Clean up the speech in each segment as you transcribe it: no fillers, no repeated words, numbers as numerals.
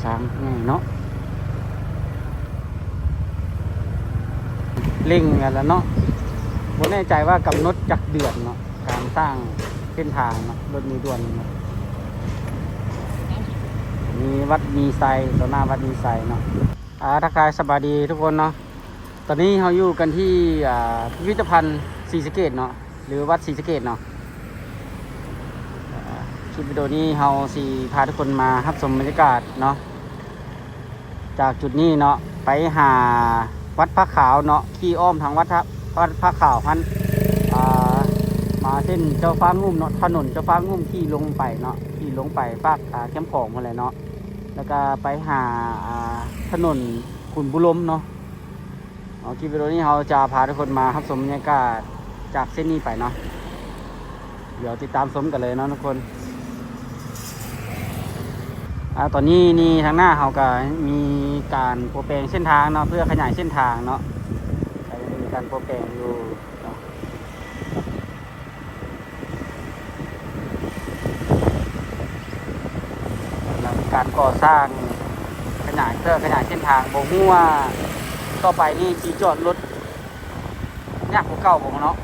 สร้างไงเนาะเร่งกันแล้วเนาะผมแน่ใจว่ากำหนดจักเดือนเนาะการสร้างเส้นทางเนาะรถมีด่วนเนาะมีวัดมีไซต่อหน้าวัดมีไซเนาะทักทายสบายดีทุกคนเนาะตอนนี้เราอยู่กันที่พิพิธภัณฑ์ศรีสะเกษเนาะหรือวัดศรีสะเกษเนาะคลิปวิดีโอนี้เราสิพาทุกคนมารับชมบรรยากาศเนาะจากจุดนี้เนาะไปหาวัดพระขาวเนาะขี่อ้อมทางวัดพระขาวพันมาเส้นเจ้าฟ้างุ่มเนาะถนนเจ้าฟ้างุ่มขี่ลงไปเนาะขี่ลงไปภาคแคมป์ของอะไรเนาะแล้วก็ไปหาถนนขุนบุรมเนาะคลิปวิดีโอนี้เราจะพาทุกคนมารับชมบรรยากาศจากเส้นนี้ไปเนาะเดี๋ยวติดตามชมกันเลยเนาะทุกคนตอนนี้นี่ทางหน้าเขาก็มีการโปรแปลงเส้นทางเนาะเพื่อขยายเส้นทางเนาะมีการโปรแปลงอยู่การก่อสร้างขยายเพื่อขยายเส้นทางบ่ฮู้ว่าต่อไปนี่สิจอดรถยากกว่าเก่าบ่เนาะ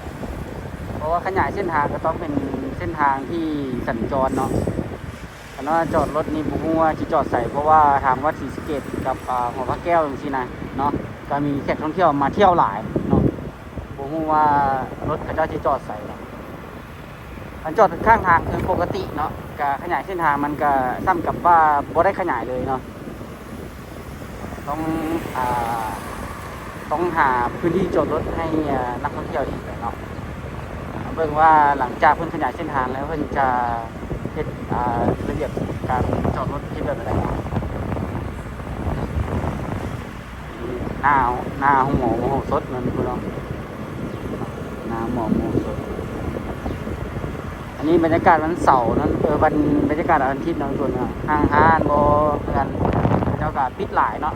เพราะว่าขยายเส้นทางก็ต้องเป็นเส้นทางที่สัญจรเนาะแต่ว่าจอดรถนี่บ่ฮู้ว่าสิจอดใส่เพราะว่าทางวัดศรีสะเกษกับหอพระแก้วจังซี่นะเนาะก็มีแขกท่องเที่ยวมาเที่ยวหลายเนาะบ่ฮู้ว่ารถเขาเจ้าสิจอดใส่มันจอดข้างทางคือปกติเนาะก็ขยายเส้นทางมันก็ซ้ำกับว่าบ่ได้ขยายเลยเนาะต้องหาพื้นที่จอดรถให้นักท่องเที่ยวอีกเนาะเบิ่งว่าหลังจากเพิ่นขยายเส้นทางแล้วเพิ่นจะเฮ็ดระเบียบการจอดรถที่แบบอะไรเนาะหน้าห้องหมอโมโหสดนั่นคุณน้องหน้าหมอโมโหสดอันนี้บรรยากาศวันเสาร์นั้นวันบรรยากาศวันอาทิตย์เนาะส่วนห้างห้านบ่กันเจ้าก็ปิดหลายเนาะ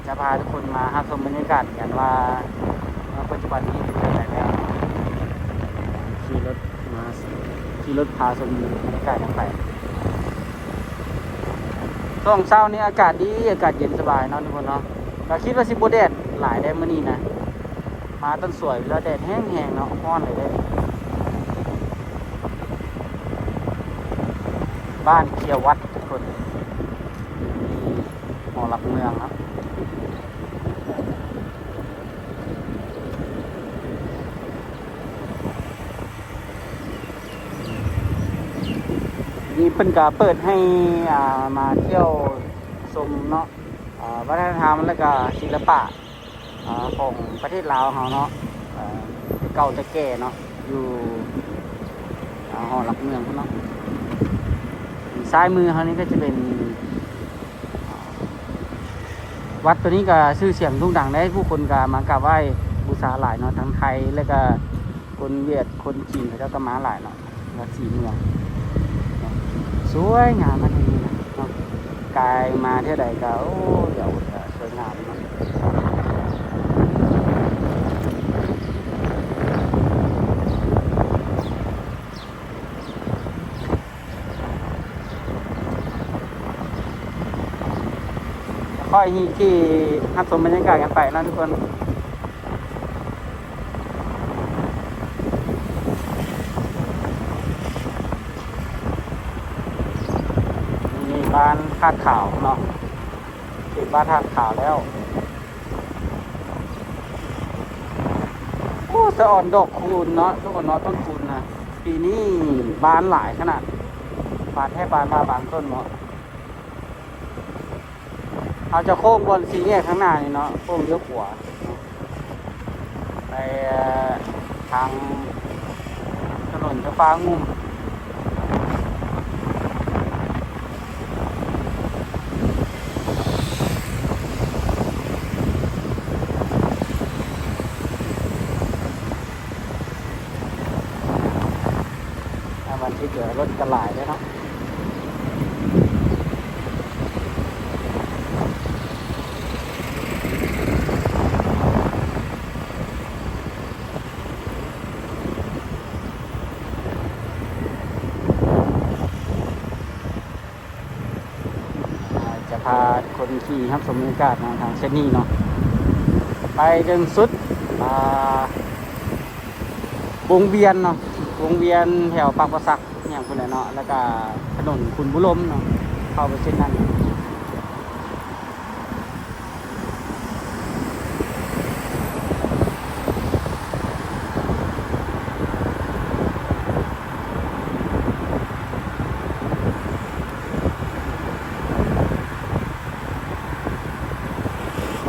จะพาทุกคนมาหาชมบรรยากาศกันว่าปัจจุบันนี้เป็นยังไงแล้วขี่รถพาชมบรรยากาศกันไปช่วงเช้านี้อากาศดีอากาศเย็นสบายเนาะทุกคนเนาะก็คิดว่าสิบ่แดดหลายได้มื้อนี้นะมาต้นสวยแล้วแดดแห้งๆเนาะร้อนเลยได้บ้านเคียววัดทุกคนหอหลักเมืองครับนี่เพิ่นก็เปิดให้มาเที่ยวชมเนาะวัฒนธรรมและก็ศิลปะของประเทศลาวเขาเนาะเก่าจะแก่เนาะอยู่หอหลักเมืองเนาะซ้ายมือเขานี่ก็จะเป็นวัดตัวนี้ก็ชื่อเสียงทุ่งดังได้ผู้คนก็มากราบไหว้บูชาหลายเนาะทั้งไทยและก็คนเวียดคนจีนเขาก็มาหลายเนาะวัดศรีเมืองสวยงามมากนี่นะเนาะกายมาเท่าใดก็โอ้เดี๋ยวสวยงามเนาะค่อยที่รับชมบรรยากาศกันไปนะทุกคนนี่บ้านธาตุขาวเนาะติดบ้านธาตุขาวแล้วโอ้สะอ่อนดอกคูณเนาะทุกคนเนาะต้นคูณนะปีนี้บานหลายขนาดบานแทบบานมาบางต้นเนาะเอาจะโค้งบนสีแยกข้างหน้านี่เนาะโค้งเลี้ยวขวาไปทางถนนเจ้าฟ้างุ่มวันที่เกิดรถกระหลายด้วยเนาะพ พาคนขี่ครับสมบรรยากาศทางเส้นนี้เนาะไปจนสุดวงเวียนเนาะวงเวียนแถวปากประสักอย่างคนละเนาะแล้วก็ถนนคุณบุรมเนาะเข้าไปเส้นนั้น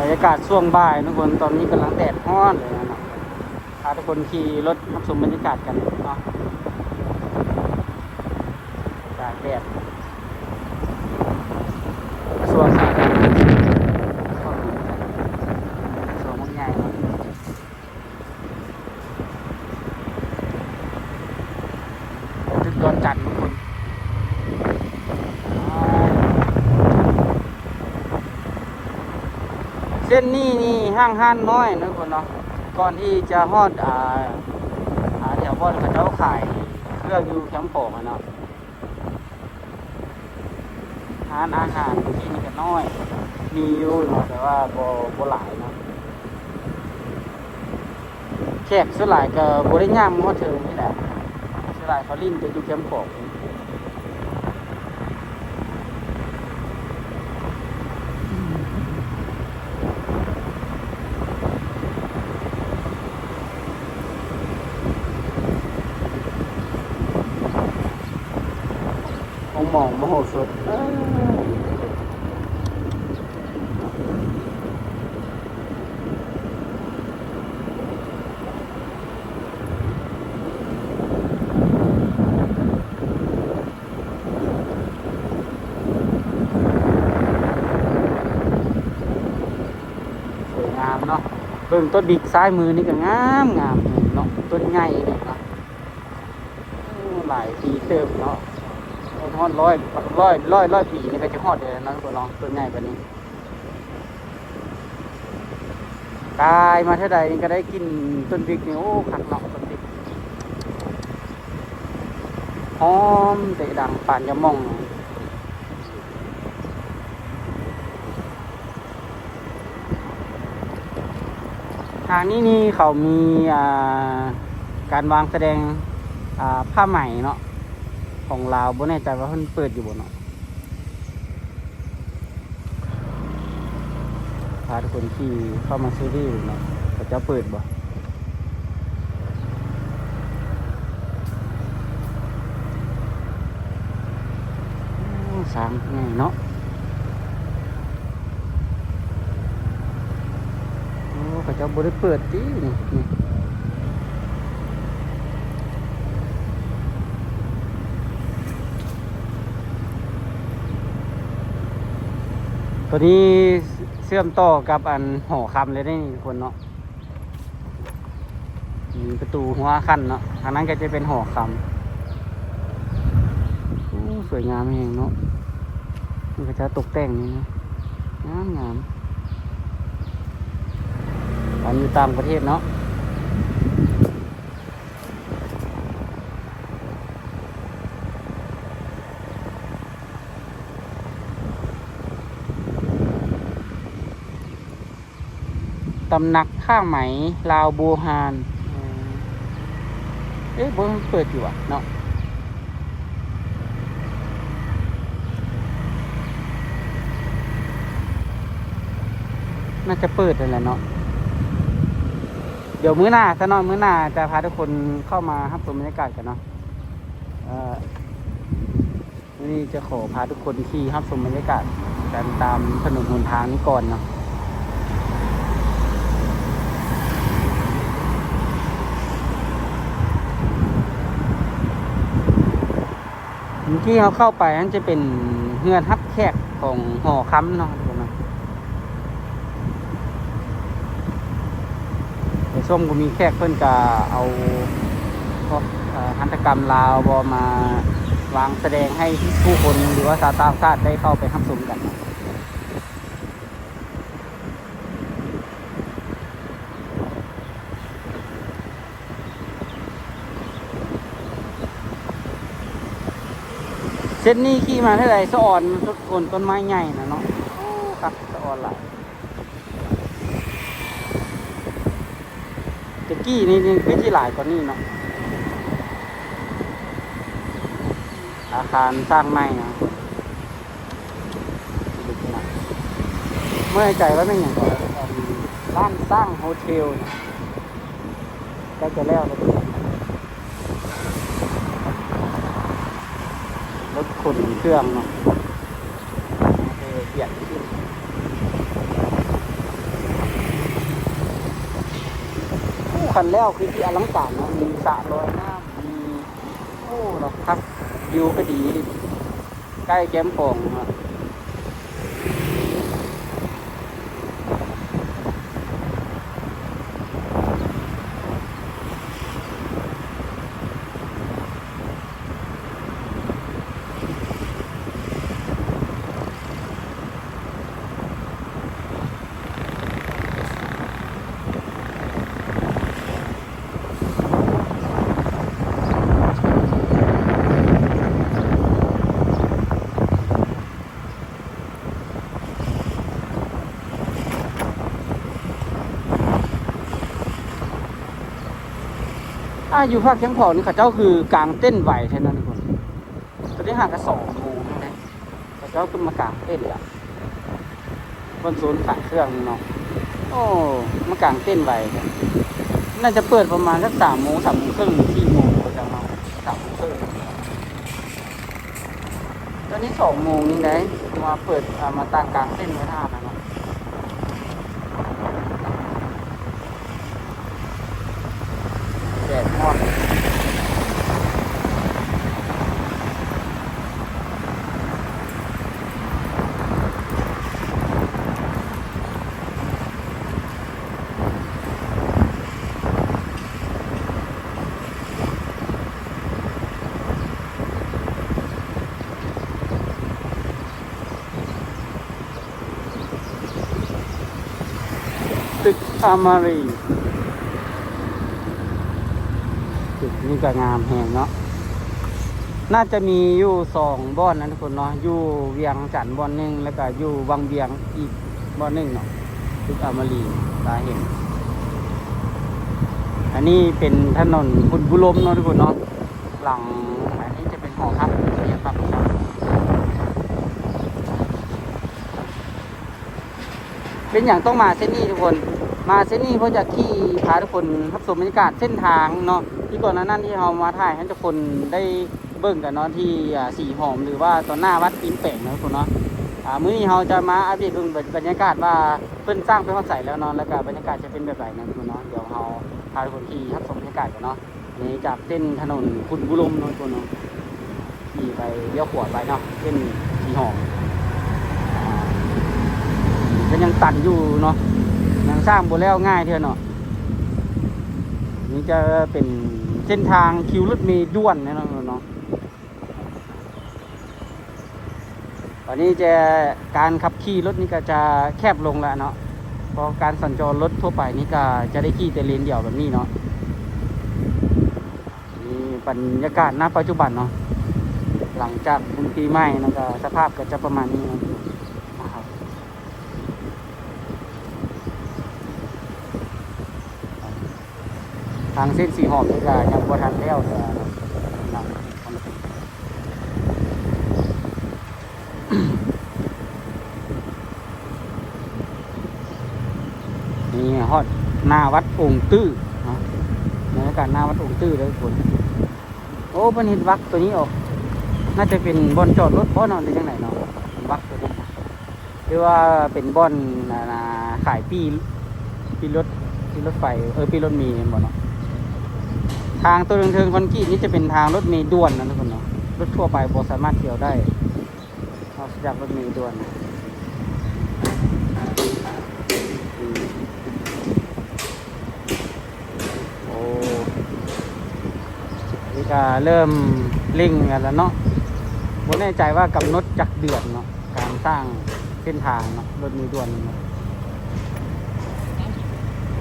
บรรยากาศช่วงบ่ายทุกคนตอนนี้กำลังแดดร้อนเลยนะพาทุกคนขี่รถรับชมบรรยากาศกันเนาะจากแดดส่วนสาธารณะส่วนมันใหญ่เนาะถึงดอนจันทร์ทุกคนเส้นนี้นี่ห้างน้อยนะทุกคนเนาะก่อนที่จะฮอดแถวบ่อนเขาเจ้าขายเครื่องอยู่แคมป์โป่งเนาะร้านอาหารที่นี่ก็น้อยมีอยู่เนาะแต่ว่าบ่หลายเนาะแขกส่วนหลายก็บ่ได้ย่างฮอดเทิงนี่แหละส่วนหลายเขาลิ้นจะอยู่แคมป์โป่งหมองมโหสถสวยงามเนาะเบิ่งต้นบิ๊กซ้ายมือนี่ก็งามเนาะต้นใหญ่เลยเนาะหลายปีเติมเนาะฮอดร้อยปีนี่ก็จะฮอดเลยนะทุกคนเนาะต้นใหญ่กว่านี้กายมาเท่าใดนี่ก็ได้กินต้นบิ๊กนี่โอ้ขักเนาะต้นบิ๊กหอมเตะดังปานยะม่องทางนี้นี่เขามีการวางแสดงผ้าไหมเนาะของลาวบ่แน่ใจว่าเพิ่นเปิดอยู่บ่เนาะพาทุกคนที่เข้ามาซื้อที่เนาะเขาจะเปิดบ่สร้างง่ายเนาะโอ้เขาจะบ่ได้เปิดตินี่ตัวนี้เชื่อมต่อกับอันหอคำเลยได้นี่ทุกคนเนาะมีประตูหัวขั้นเนาะทางนั้นก็จะเป็นหอคำสวยงามเองเนาะมันก็จะตกแต่งนี่นะงามตอนอยู่ต่างประเทศเนาะตำหนักข้างไหมลาวบูฮานบ่เปิดอยู่อ่ะเนาะน่าจะเปิดเลยแหละเนาะเดี๋ยวมื้อหน้าซะเนาะมื้อหน้าจะพาทุกคนเข้ามารับชมบรรยากาศกันเนาะนี่จะขอพาทุกคนขี่รับชมบรรยากาศกันตามถนนหนทางนี้ก่อนเนาะที่เขาเข้าไปนั่นจะเป็นเฮือนฮับแขกของหอค้ำเนาะทุกคนนะในส้มก็มีแขกเพิ่นก็เอาพวกหัตถกรรมลาวบอมาวางแสดงให้ผู้คนหรือว่าชาวต่างชาติได้เข้าไปรับชมกันเส้นนี้ขี่มาเท่าไหร่สะอ่อนทุกคนต้นไม้ใหญ่นะเนาะ คักสะออนหลายตะกี้นี่คือที่หลายกว่านี้เนาะอาคารสร้างใหม่นะเมื่อใจว่าไม่อย่างไรร้านสร้างโฮเทลเนี่ยใกล้จะแล้วแล้วรถขนเครื่องเนาะเปลี่ยนขึ้นคันแล้วคือที่อลังการเนาะมีสระลอยน้ำมีโอ้เราพักวิวก็ดีใกล้แก้มป่องเนาะอยู่ภาคแก้มป่องนี่ข้าเจ้าคือกลางเต้นไหวแค่นั้นทุกคนตอนนี้ห่างกัน2 โมงนะข้าเจ้าขึ้นมากลางเต้นอ่ะบนโซนขายเครื่องเนาะโอ้มากลางเต้นไหวน่าจะเปิดประมาณสัก3 โมง 3 โมงครึ่ง4 โมงก็จะมา3 โมงครึ่งตอนนี้2 โมงนี่ไงมาเปิดมาตั้งกลางเต้นไว้ท่านะเนาะแดดร้อนตึกอามารีตึกนี่ก็งามแหงเนาะน่าจะมีอยู่2 บ่อนนะทุกคนเนาะอยู่เวียงจันทน์บ่อนหนึ่งแล้วก็อยู่วังเวียงอีกบ่อนหนึ่งเนาะตึกอามารีตาเห็นอันนี้เป็นถนนคุณบุรมเนาะทุกคนเนาะหลังอันนี้จะเป็นหอพักเรียกครับเป็นอย่างต้องมาเส้นนี้ทุกคนมาเส้นนี้เพราะจะขี่พาทุกคนรับชมบรรยากาศเส้นทางเนาะที่ก่อนหน้านั้นที่เรามาถ่ายให้ทุกคนได้เบิ่งกันเนาะที่สีหอมหรือว่าตอนหน้าวัดอินแปงนะทุกคนเนาะมื้อนี้เราจะมาอัปเดตเบิ่งบรรยากาศว่าเพิ่นสร้างเป็นห้องใสแล้วเนาะแล้วก็บรรยากาศจะเป็นแบบไหนนะทุกคนเนาะเดี๋ยวเราพาทุกคนขี่รับชมบรรยากาศกันเนาะนี่จากเส้นถนนคุณบุรมเนาะทุกคนเนาะขี่ไปเลี้ยวขวาไปเนาะเส้นสีหอมก็ยังตันอยู่เนาะยังสร้างบนแล้วง่ายเท่าเนาะนี่จะเป็นเส้นทางคิวรถเมล์ด่วนนะเนาะตอนนี้จะการขับขี่รถนี่ก็จะแคบลงแล้วเนาะเพราะการสัญจรรถทั่วไปนี่ก็จะได้ขี่แต่เลนเดียวแบบนี้เนาะนี่บรรยากาศณปัจจุบันเนาะหลังจากบุญปีใหม่นะก็สภาพก็จะประมาณนี้นะครับทางเส้นสีหอมนี่ก็ยังบ่ทันแล้วแต่นี่ฮอดหน้าวัดองค์ตื้อเนาะบรรยากาศหน้าวัดองค์ตื้อเลยคนโอ้เป็นเห็นวักตัวนี้ออกน่าจะเป็นบ่อนจอดรถบ่อนอนหรือยังไงเนาะวักตัวนี้หรือว่าเป็นบ่อนขายปีรถไฟปีรถเมล์บ่เนาะทางตัวเทิงคอนกรีตนี่จะเป็นทางรถเมล์ด่วนนะทุกคนเนาะรถทั่วไปบ่สามารถเที่ยวได้นอกจากรถเมล์ด่วนโอ้นี่ก็เริ่มเร่งกันแล้วเนาะบ่แน่ใจว่ากำหนดจักเดือนเนาะการสร้างเส้นทางเนาะรถเมล์ด่วนเนาะ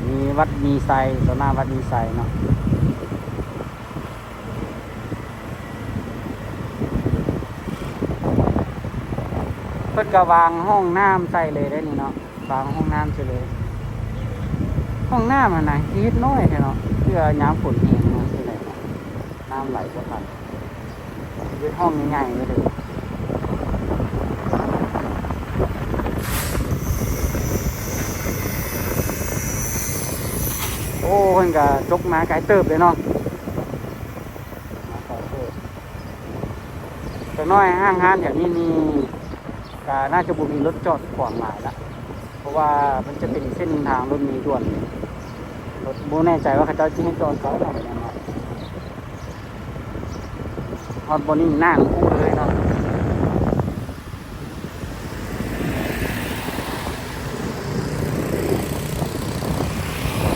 มีวัดมีไซต่อหน้าวัดมีไซเนาะ เพิ่นก็วางห้องน้ำใส่เลยได้นี่เนาะวางห้องน้ำใส่เลยห้องน้ำนะเฮ็ดน้อยแค่เนาะเพื่อยามฝนแห้งเนาะสิได้เนาะน้ำไหลบ่ทันเฮ็ดห้องใหญ่ๆเลยโอ้เพิ่นก็จกมาไกลเติบเลยเนาะแต่น้อยห้างๆอย่างนี้นี่ก็น่าจะบ่มีรถจอดขวางหลายละเพราะว่ามันจะเป็นเส้นทางรถมีด่วนรถบ่แน่ใจว่าเขาเจ้าสิให้จอดเขาเนาะแบบนั้นเนาะฮอดบ่นี่หน้าของกูเลยเนาะ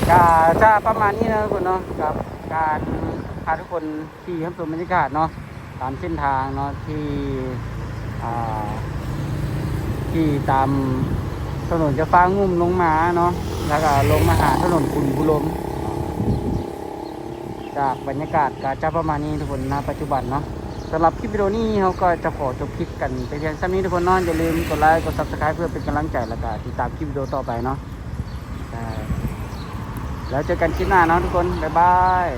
ก็จะประมาณนี้นะทุกคนเนาะกับการพาทุกคนขี่เข้าสู่บรรยากาศเนาะตามเส้นทางเนาะอ่าที่ตามถนนจะฟ้างุ่มลงมาเนาะแล้วก็ลงมาหาถนนขุนบุรมจากบรรยากาศก็จะประมาณนี้ทุกคนณปัจจุบันเนาะสำหรับคลิปวิดีโอนี้เขาก็จะขอจบคลิปกันไปเพียงเท่านี้ทุกคนเนาะอย่าลืมกดไลค์กด Subscribe เพื่อเป็นกำลังใจแล้วก็ติดตามคลิปวิดีโอต่อไปเนาะแล้วเจอกันคลิปหน้าเนาะทุกคนบ๊ายบาย